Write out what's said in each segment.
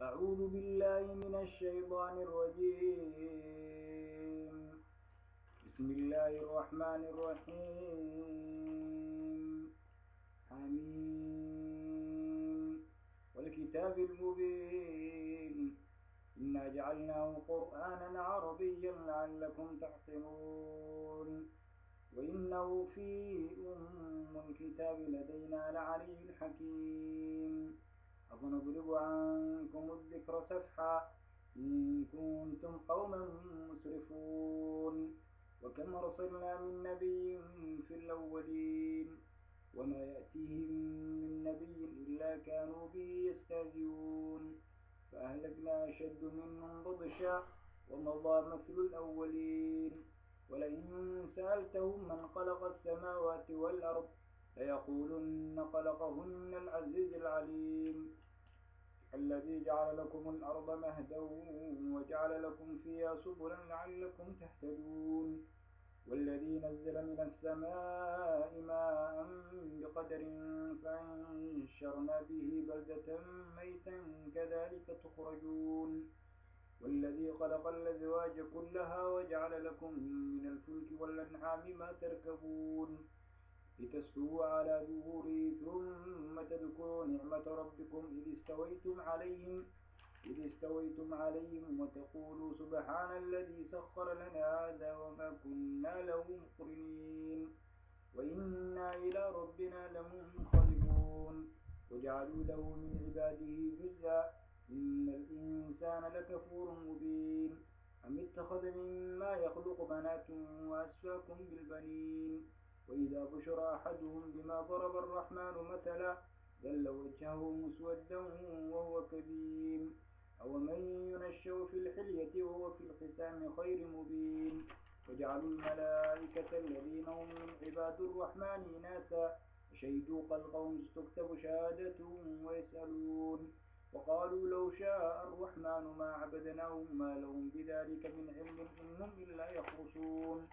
أعوذ بالله من الشيطان الرجيم. بسم الله الرحمن الرحيم. آمين. والكتاب المبين إنا جعلناه قرآنا عربيا لعلكم تعقلون وإنه في الكتاب لدينا لعلي حكيم. أفنضرب عنكم الذكر صفحا إن كنتم قوما مسرفون. وكم أرسلنا من نبي في الأولين وما يأتيهم من نبي إلا كانوا به يستهزئون فأهلكنا أشد منهم بطشا ومضى مثل الأولين. ولئن سألتهم من خلق السماوات والأرض ليقولن خلقهن العزيز العليم الذي جعل لكم الأرض مهدا وجعل لكم فيها سبلا لعلكم تهتدون والذي نزل من السماء ماء بقدر فأنشرنا به بلدة ميتا كذلك تخرجون والذي خلق الأزواج كلها وجعل لكم من الفلك والأنعام ما تركبون لتستووا على ظهوره ثم تذكروا نعمة ربكم إذ استويتم عليهم وتقولوا سبحان الذي سخر لنا هذا وما كنا له مقرنين وإنا إلى ربنا لمنقلبون. وجعلوا له من عباده جزءا إن الإنسان لكفور مبين. أم اتخذ مما يخلق بنات وأسفاكم بالبنين وإذا بشر أحدهم بما ضرب الرحمن مثلا ظل وجهه مسودا وهو كظيم أومن ينشأ في الحلية وهو في الخصام خير مبين. وجعلوا الملائكة الذين هم من عباد الرحمن إناثا وشهدوا خلقهم تكتب شهادتهم ويسألون وقالوا لو شاء الرحمن ما عبدناهم ما لهم بذلك من علم إنهم إلا يخرصون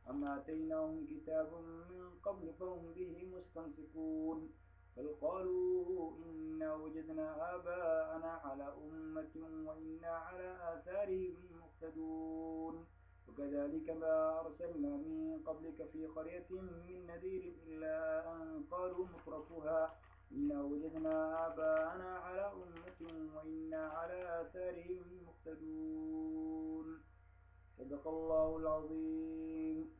أم آتيناهم كتاب من قبل فهم به مستمسكون بل قالوا إنا وجدنا آباءنا على أمة وإنا على آثارهم مقتدون وكذلك ما أرسلنا من قبلك في قرية من نذير إلا أن قالوا مترفوها إنا وجدنا آباءنا على أمة وإنا على آثارهم مقتدون. صدق الله العظيم.